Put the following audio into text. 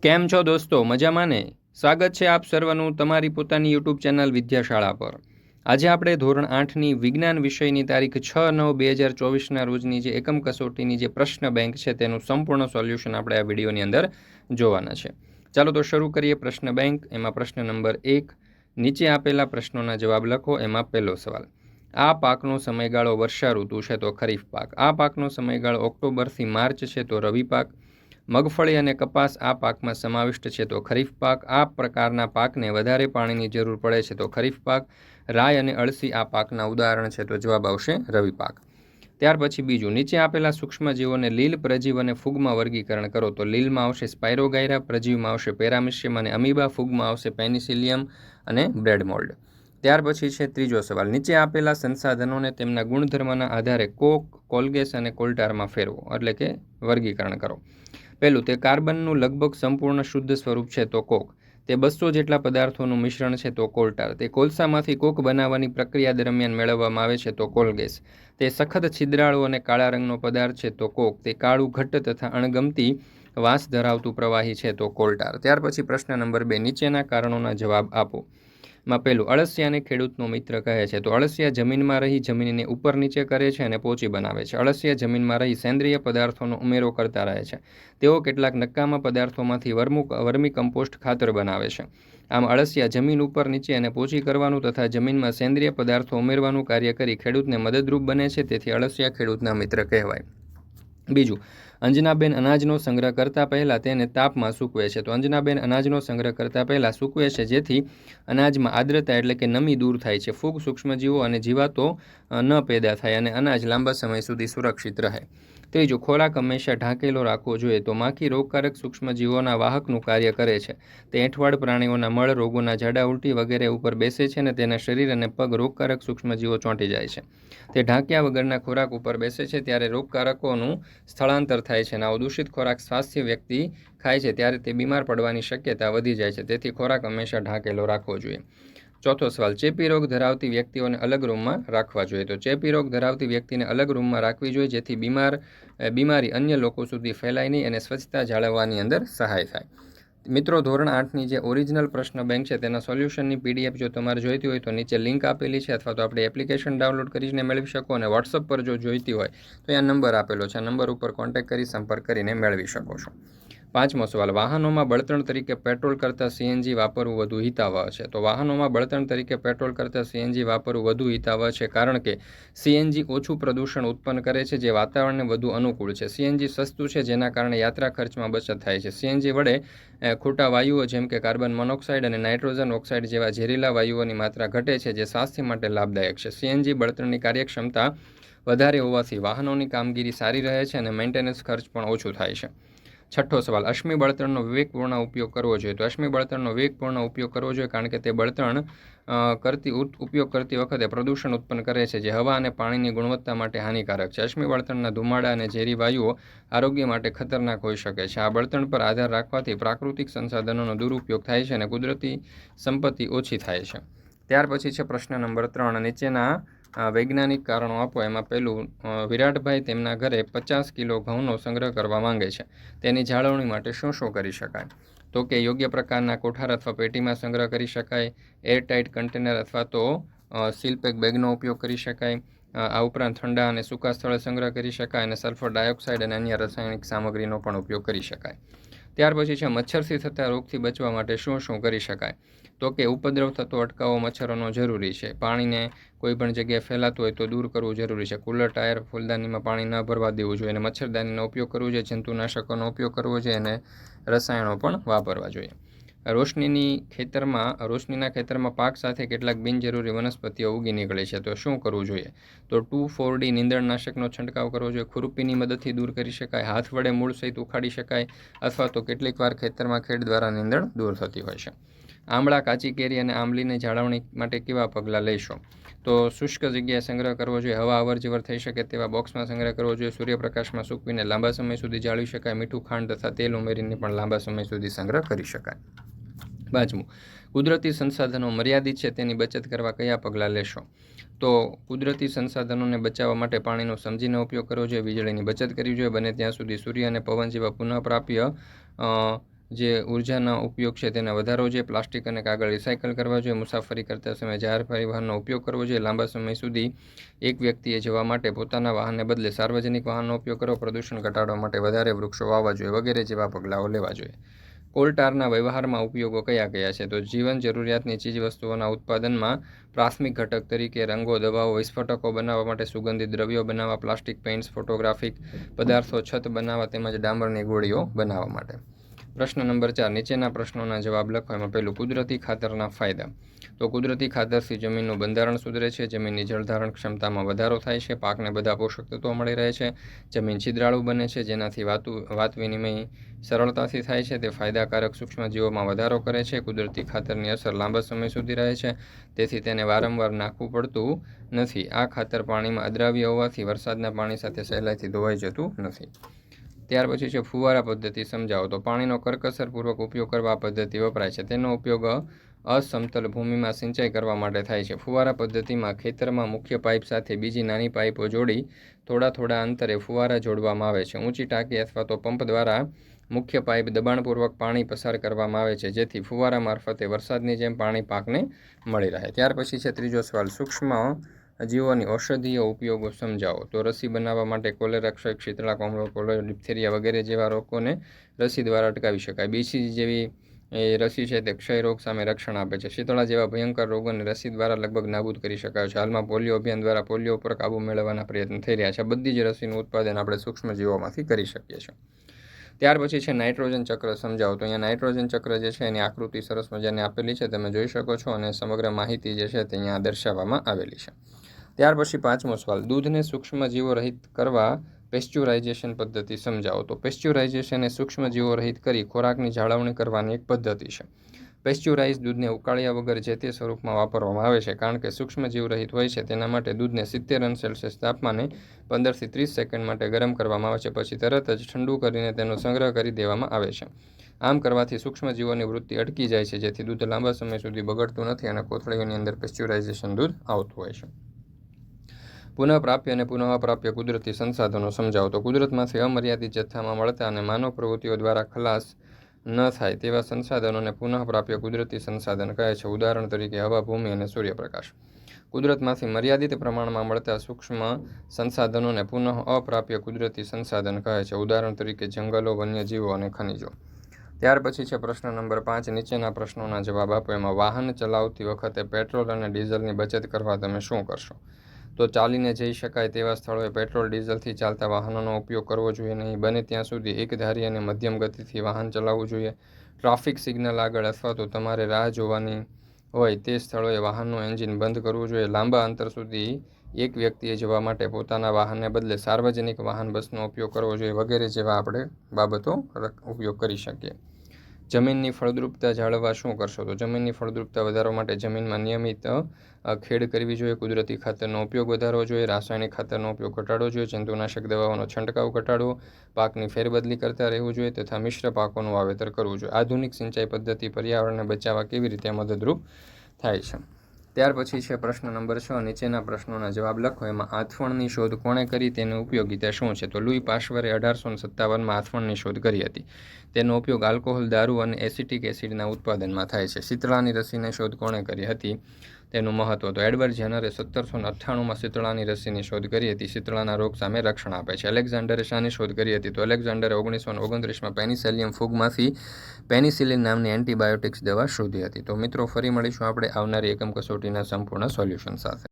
કેમ છો દોસ્તો, મજામાં ને? સ્વાગત છે આપ સર્વનું તમારી પોતાની યુટ્યુબ ચેનલ વિદ્યાશાળા પર. આજે આપણે ધોરણ 8ની વિજ્ઞાન વિષયની તારીખ 6/9/2024ના રોજની જે એકમ કસોટીની જે પ્રશ્ન બેંક છે તેનું સંપૂર્ણ સોલ્યુશન આપણે આ વિડીયોની અંદર જોવાના છે. ચાલો તો શરૂ કરીએ પ્રશ્ન બેંક. એમાં પ્રશ્ન નંબર 1, નીચે આપેલા પ્રશ્નોના જવાબ લખો. એમાં પહેલો સવાલ, આ પાકનો સમયગાળો વર્ષા ઋતુ છે તો ખરીફ પાક. આ પાકનો સમયગાળો ઓક્ટોબરથી માર્ચ છે તો રવિ પાક. મગફળી અને કપાસ આ પાકમાં સમાવિષ્ટ છે તો ખરીફ પાક. આ પ્રકારના પાકને વધારે પાણીની જરૂર પડે છે તો ખરીફ પાક. રાઈ અને અળસી આ પાકના ઉદાહરણ છે તો જવાબ આવશે રવિ પાક. ત્યાર પછી બીજું, નીચે આપેલા સૂક્ષ્મજીવોને લીલ, પ્રજીવ અને ફૂગમાં વર્ગીકરણ કરો. તો લીલમાં આવશે સ્પાયરોગાયરા, પ્રજીવમાં આવશે પેરામિશિયમ અને અમીબા, ફૂગમાં આવશે પેનિસિલિયમ અને બ્રેડ મોલ્ડ. ત્યાર પછી છે ત્રીજો સવાલ, નીચે આપેલા સંસાધનોને તેમના ગુણધર્મના આધારે કોક, કોલગેસ અને કોલ્ટારમાં ફેરવો, એટલે કે વર્ગીકરણ કરો. પહેલું, તે કાર્બનનું લગભગ સંપૂર્ણ શુદ્ધ સ્વરૂપ છે તો કોક. તે 200 જેટલા પદાર્થોનું મિશ્રણ છે તો કોલ્ટાર. તે કોલસામાંથી કોક બનાવવાની પ્રક્રિયા દરમિયાન મેળવવામાં આવે છે તો કોલગેસ. તે સખત છિદ્રાળુ અને કાળા રંગનો પદાર્થ છે તો કોક. તે કાળું, ઘટ્ટ તથા અણગમતી વાસ ધરાવતું પ્રવાહી છે તો કોલ્ટાર. ત્યાર પછી પ્રશ્ન નંબર 2, નીચેના કારણોના જવાબ આપો. માં પહેલું, અળસિયાને ખેડૂતનો મિત્ર કહે છે. તો અળસિયા જમીનમાં રહી જમીનને ઉપર નીચે કરે છે અને પોચી બનાવે છે. અળસિયા જમીનમાં રહી સેન્દ્રિય પદાર્થોનો ઉમેરો કરતા રહે છે. તેઓ કેટલાક નકામા પદાર્થોમાંથી વર્મી કમ્પોસ્ટ ખાતર બનાવે છે. આમ અળસિયા જમીન ઉપર નીચે અને પોચી કરવાનું તથા જમીનમાં સેન્દ્રિય પદાર્થો ઉમેરવાનું કાર્ય કરી ખેડૂતને મદદરૂપ બને છે. તેથી અળસિયા ખેડૂતના મિત્ર કહેવાય. બીજું, અંજનાબેન અનાજનો સંગ્રહ કરતા પહેલાં તેને તાપમાં સૂકવે છે. તો અંજનાબેન અનાજનો સંગ્રહ કરતા પહેલાં સૂકવે છે જેથી અનાજમાં આર્દ્રતા એટલે કે નમી દૂર થાય છે, ફૂગ, સૂક્ષ્મજીવો અને જીવાતો ન પેદા થાય અને અનાજ લાંબા સમય સુધી સુરક્ષિત રહે. ત્રીજું, ખોરાક હંમેશા ઢાંકેલો રાખવો જોઈએ. તો માખી રોગકારક સૂક્ષ્મજીવોના વાહકનું કાર્ય કરે છે. તે એંઠવાડ પ્રાણીઓના મળ, રોગોના ઝાડા, ઉલટી વગેરે ઉપર બેસે છે અને તેના શરીર અને પગ રોગકારક સૂક્ષ્મજીવો ચોંટી જાય છે. તે ઢાંક્યા વગરના ખોરાક ઉપર બેસે છે ત્યારે રોગકારકોનું સ્થળાંતર થાય છે અને આવો દૂષિત ખોરાક સ્વાસ્થ્ય વ્યક્તિ ખાય છે ત્યારે તે બીમાર પડવાની શક્યતા વધી જાય છે. તેથી ખોરાક હંમેશા ઢાંકેલો રાખવો જોઈએ. ચોથો સવાલ, ચેપી રોગ ધરાવતી વ્યક્તિઓને અલગ રૂમમાં રાખવા જોઈએ. તો ચેપી રોગ ધરાવતી વ્યક્તિને અલગ રૂમમાં રાખવી જોઈએ જેથી બીમારી અન્ય લોકો સુધી ફેલાય નહીં અને સ્વચ્છતા જાળવવાની અંદર સહાય થાય. મિત્રો, ધોરણ 8ની જે ઓરિજિનલ પ્રશ્ન બેંક છે તેના સોલ્યુશનની પીડીએફ જો તમારે જોઈતી હોય તો નીચે લિંક આપેલી છે, અથવા તો આપણે એપ્લિકેશન ડાઉનલોડ કરીને મેળવી શકો, અને વોટ્સઅપ પર જો જોઈતી હોય તો આ નંબર આપેલો છે. આ નંબર ઉપર કોન્ટેક્ટ કરી સંપર્ક કરીને મેળવી શકો છો. પાંચમો સવાલ, વાહનોમાં બળતણ તરીકે પેટ્રોલ કરતાં સીએનજી વાપરવું વધુ હિતાવહ છે. તો વાહનોમાં બળતણ તરીકે પેટ્રોલ કરતાં સીએનજી વાપરવું વધુ હિતાવહ છે કારણ કે સીએનજી ઓછું પ્રદૂષણ ઉત્પન્ન કરે છે જે વાતાવરણને વધુ અનુકૂળ છે. સીએનજી સસ્તું છે જેના કારણે યાત્રા ખર્ચમાં બચત થાય છે. સીએનજી વડે ખોટા વાયુઓ જેમ કે કાર્બન મોનોક્સાઇડ અને નાઇટ્રોજન ઓક્સાઇડ જેવા ઝેરીલા વાયુઓની માત્રા ઘટે છે જે સ્વાસ્થ્ય માટે લાભદાયક છે. સીએનજી બળતણની કાર્યક્ષમતા વધારે હોવાથી વાહનોની કામગીરી સારી રહે છે અને મેન્ટેનન્સ ખર્ચ પણ ઓછું થાય છે. છઠ્ઠો સવાલ, અશ્મિ બળતણનો વિવેકપૂર્ણ ઉપયોગ કરવો જોઈએ. તો અશ્મિ બળતણનો વિવેકપૂર્ણ ઉપયોગ કરવો જોઈએ કારણ કે તે બળતણ ઉપયોગ કરતી વખતે પ્રદૂષણ ઉત્પન્ન કરે છે જે હવા અને પાણીની ગુણવત્તા માટે હાનિકારક છે. અશ્મિ બળતણના ધુમાડા અને ઝેરી વાયુઓ આરોગ્ય માટે ખતરનાક હોઈ શકે છે. આ બળતણ પર આધાર રાખવાથી પ્રાકૃતિક સંસાધનોનો દુરુપયોગ થાય છે અને કુદરતી સંપત્તિ ઓછી થાય છે. ત્યાર પછી છે પ્રશ્ન નંબર 3, નીચેના વૈજ્ઞાનિક કારણો આપો. એમાં પહેલું, વિરાટભાઈ તેમના ઘરે 50 કિલો ઘઉંનો સંગ્રહ કરવા માંગે છે. તેની જાળવણી માટે શું કરી શકાય? તો કે યોગ્ય પ્રકારના કોઠાર અથવા પેટીમાં સંગ્રહ કરી શકાય, એરટાઇટ કન્ટેનર અથવા તો સીલપેક બેગનો ઉપયોગ કરી શકાય. આ ઉપરાંત ઠંડા અને સૂકા સ્થળે સંગ્રહ કરી શકાય અને સલ્ફર ડાયોક્સાઇડ અને અન્ય રાસાયણિક સામગ્રીનો પણ ઉપયોગ કરી શકાય. ત્યાર પછી છે મચ્છરથી થતા રોગથી બચવા માટે શું કરી શકાય? તો કે ઉપદ્રવ થતો અટકાવવો મચ્છરોનો જરૂરી છે. પાણીને કોઈ પણ જગ્યાએ ફેલાતું હોય તો દૂર કરવું જરૂરી છે. કુલર, ટાયર, ફૂલદાનીમાં પાણી ન ભરવા દેવું જોઈએ અને મચ્છરદાનીનો ઉપયોગ કરવો જોઈએ. જંતુનાશકોનો ઉપયોગ કરવો જોઈએ અને રસાયણો પણ વાપરવા જોઈએ. રોશનીના ખેતરમાં પાક સાથે કેટલાક બિનજરૂરી વનસ્પતિઓ ઉગી નીકળે છે તો શું કરવું જોઈએ? તો 2,4-D નીંદણનાશકનો છંટકાવ કરવો જોઈએ. ખુરપીની મદદથી દૂર કરી શકાય, હાથ વડે મૂળ સહિત ઉખાડી શકાય, અથવા તો કેટલીક વાર ખેતરમાં ખેડ દ્વારા નીંદણ દૂર થતી હોય છે. આમળા, કાચી કેરી અને આંબલીની જાળવણી માટે કેવા પગલાં લેશો? તો શુષ્ક જગ્યાએ સંગ્રહ કરવો જોઈએ. હવા અવરજવર થઈ શકે તેવા બોક્સમાં સંગ્રહ કરવો જોઈએ. સૂર્યપ્રકાશમાં સૂકવીને લાંબા સમય સુધી જાળવી શકાય. મીઠું, ખાંડ તથા તેલ ઉમેરીને પણ લાંબા સમય સુધી સંગ્રહ કરી શકાય. 5, કુદરતી સંસાધનો મર્યાદિત છે તેની બચત કરવા કયા પગલાં લેશો? તો કુદરતી સંસાધનોને બચાવવા માટે પાણીનો સમજીને ઉપયોગ કરવો જોઈએ, વીજળીની બચત કરવી જોઈએ, બને ત્યાં સુધી સૂર્ય અને પવન જેવા પુનઃપ્રાપ્ય જે ઉર્જાનો ઉપયોગ છે તેને વધારવો જોઈએ, પ્લાસ્ટિક અને કાગળ રિસાયકલ કરવા જોઈએ, મુસાફરી કરતા સમયે જાહેર પરિવહનનો ઉપયોગ કરવો જોઈએ, લાંબા સમય સુધી એક વ્યક્તિએ જવા માટે પોતાના વાહનને બદલે સાર્વજનિક વાહનનો ઉપયોગ કરવો, પ્રદૂષણ ઘટાડવા માટે વધારે વૃક્ષો વાવવા જોઈએ વગેરે જેવા પગલાઓ લેવા જોઈએ. કોલ ટારના વ્યવહારમાં ઉપયોગો કયા કયા છે? તો જીવન જરૂરિયાતની ચીજવસ્તુઓના ઉત્પાદનમાં પ્રાથમિક ઘટક તરીકે રંગો, દવાઓ, વિસ્ફોટકો બનાવવા માટે, સુગંધિત દ્રવ્યો બનાવવા, પ્લાસ્ટિક પેઇન્ટ્સ, ફોટોગ્રાફિક પદાર્થો, છત બનાવવા તેમજ ડામરની ગોળીઓ બનાવવા માટે. પ્રશ્ન નંબર 4, નીચેના પ્રશ્નોના જવાબ લખો. એમાં પહેલું, કુદરતી ખાતરના ફાયદા. તો કુદરતી ખાતરથી જમીનનું બંધારણ સુધરે છે, જમીનની જળધારણ ક્ષમતામાં વધારો થાય છે, પાકને બધા પોષક તત્વો મળી રહે છે, જમીન છિદ્રાળુ બને છે જેનાથી વાત વિનિમય સરળતાથી થાય છે, તે ફાયદાકારક સૂક્ષ્મજીવોમાં વધારો કરે છે, કુદરતી ખાતરની અસર લાંબા સમય સુધી રહે છે, તેથી તેને વારંવાર નાખવું પડતું નથી. આ ખાતર પાણીમાં અદ્રાવ્ય હોવાથી વરસાદના પાણી સાથે સહેલાઈથી ધોવાઈ જતું નથી. ત્યાર પછી છે ફુવારા પદ્ધતિ સમજાવો. તો પાણીનો કરકસરપૂર્વક ઉપયોગ કરવા આ પદ્ધતિ વપરાય છે. તેનો ઉપયોગ અસમતલ ભૂમિમાં સિંચાઈ કરવા માટે થાય છે. ફુવારા પદ્ધતિમાં ખેતરમાં મુખ્ય પાઇપ સાથે બીજી નાની પાઇપો જોડી થોડા અંતરે ફુવારા જોડવામાં આવે છે. ઊંચી ટાંકી અથવા તો પંપ દ્વારા મુખ્ય પાઇપ દબાણપૂર્વક પાણી પસાર કરવામાં આવે છે, જેથી ફુવારા મારફતે વરસાદની જેમ પાણી પાકને મળી રહે. ત્યાર પછી છે ત્રીજો સવાલ, સૂક્ષ્મ જીવોની ઔષધીય ઉપયોગો સમજાવો. તો રસી બનાવવા માટે કોલેરા, ક્ષય, શીતળા, કોમળો, કોલેરા, ડિપ્થેરિયા વગેરે જેવા રોગોને રસી દ્વારા અટકાવી શકાય. બીસીજી જેવી રસી છે તે ક્ષય રોગ સામે રક્ષણ આપે છે. શીતળા જેવા ભયંકર રોગોને રસી દ્વારા લગભગ નાબૂદ કરી શકાય છે. હાલમાં પોલિયો અભિયાન દ્વારા પોલિયો પર કાબૂ મેળવવાના પ્રયત્ન થઈ રહ્યા છે. બધી જ રસીનું ઉત્પાદન આપણે સૂક્ષ્મજીવોમાંથી કરી શકીએ છીએ. ત્યાર પછી છે નાઇટ્રોજન ચક્ર સમજાવો. તો અહીંયા નાઇટ્રોજન ચક્ર જે છે એની આકૃતિ સરસ મજાની આપેલી છે, તમે જોઈ શકો છો, અને સમગ્ર માહિતી જે છે તે અહીંયા દર્શાવવામાં આવેલી છે. ત્યાર પછી પાંચમો સવાલ, દૂધને સૂક્ષ્મજીવો રહિત કરવા પેસ્ચ્યુરાઇઝેશન પદ્ધતિ સમજાવો. તો પેસ્ચ્યુરાઇઝેશન એ સૂક્ષ્મજીવો રહિત કરી ખોરાકની જાળવણી કરવાની એક પદ્ધતિ છે. પેસ્ચ્યુરાઇઝ દૂધને ઉકાળ્યા વગર જે તે સ્વરૂપમાં વાપરવામાં આવે છે, કારણ કે સૂક્ષ્મજીવ રહિત હોય છે. તેના માટે દૂધને 70°C તાપમાને 15 થી 30 સેકન્ડ માટે ગરમ કરવામાં આવે છે, પછી તરત જ ઠંડુ કરીને તેનો સંગ્રહ કરી દેવામાં આવે છે. આમ કરવાથી સૂક્ષ્મજીવોની વૃત્તિ અટકી જાય છે, જેથી દૂધ લાંબા સમય સુધી બગડતું નથી અને કોથળીઓની અંદર પેસ્ચ્યુરાઇઝેશન દૂધ આવતું હોય છે. પુનઃપ્રાપ્ય અને પુનઃપ્રાપ્ય કુદરતી સંસાધનો સમજાવો. તો કુદરતમાંથી અમર્યાદિત જથ્થામાં મળતા અને માનવ પ્રવૃત્તિઓ દ્વારા ખલાસ ન થાય તેવા સંસાધનોને પુનઃપ્રાપ્ય કુદરતી સંસાધન કહે છે. ઉદાહરણ તરીકે હવા, ભૂમિ અને સૂર્યપ્રકાશ. કુદરતમાંથી મર્યાદિત પ્રમાણમાં મળતા સૂક્ષ્મ સંસાધનોને પુનઃ અપ્રાપ્ય કુદરતી સંસાધન કહે છે. ઉદાહરણ તરીકે જંગલો, વન્યજીવો અને ખનિજો. ત્યાર પછી છે પ્રશ્ન નંબર 5, નીચેના પ્રશ્નોના જવાબ આપો. એમાં વાહન ચલાવતી વખતે પેટ્રોલ અને ડીઝલની બચત કરવા તમે શું કરશો? તો ચાલીને જઈ શકાય તેવા સ્થળોએ પેટ્રોલ ડીઝલથી ચાલતા વાહનોનો ઉપયોગ કરવો જોઈએ નહીં. બને ત્યાં સુધી એકધારી અને મધ્યમ ગતિથી વાહન ચલાવવું જોઈએ. ટ્રાફિક સિગ્નલ આગળ અથવા તો તમારે રાહ જોવાની હોય તે સ્થળોએ વાહનનું એન્જિન બંધ કરવું જોઈએ. લાંબા અંતર સુધી એક વ્યક્તિએ જવા માટે પોતાના વાહનને બદલે સાર્વજનિક વાહન, બસનો ઉપયોગ કરવો જોઈએ વગેરે જેવા આપણે બાબતો ઉપયોગ કરી શકીએ. જમીનની ફળદ્રુપતા જાળવવા શું કરશો? તો જમીનની ફળદ્રુપતા વધારવા માટે જમીનમાં નિયમિત ખેડ કરવી જોઈએ, કુદરતી ખાતરનો ઉપયોગ વધારવો જોઈએ, રાસાયણિક ખાતરનો ઉપયોગ ઘટાડવો જોઈએ, જંતુનાશક દવાઓનો છંટકાવ ઘટાડવો, પાકની ફેરબદલી કરતા રહેવું જોઈએ તથા મિશ્ર પાકોનું વાવેતર કરવું જોઈએ. આધુનિક સિંચાઈ પદ્ધતિ પર્યાવરણને બચાવવા કેવી રીતે મદદરૂપ થાય છે? ત્યાર પછી છે પ્રશ્ન નંબર 6, નીચેના પ્રશ્નોના જવાબ લખો. એમાં આથવણની શોધ કોણે કરી, તેની ઉપયોગિતા શું છે? તો લુઈ પાશ્વરે 1857માં આથવણની શોધ કરી હતી. તેનો ઉપયોગ આલ્કોહોલ, દારૂ અને એસિટિક એસિડના ઉત્પાદનમાં થાય છે. શીતળાની રસીની શોધ કોણે કરી હતી? તેનું મહત્વ. તો એડવર્ડ જેનરે 1798માં શીતળાની રસીની શોધ કરી હતી. શીતળાના રોગ સામે રક્ષણ આપે છે. એલેક્ઝાન્ડરે શાની શોધ કરી હતી? તો એલેક્ઝાન્ડરે 1929માં પેનિસેલિયમ ફૂગમાંથી પેનિસિલિન નામની એન્ટીબાયોટિક્સ દવા શોધી હતી. તો મિત્રો, ફરી મળીશું આપણે આવનારી એકમ કસોટીના સંપૂર્ણ સોલ્યુશન સાથે.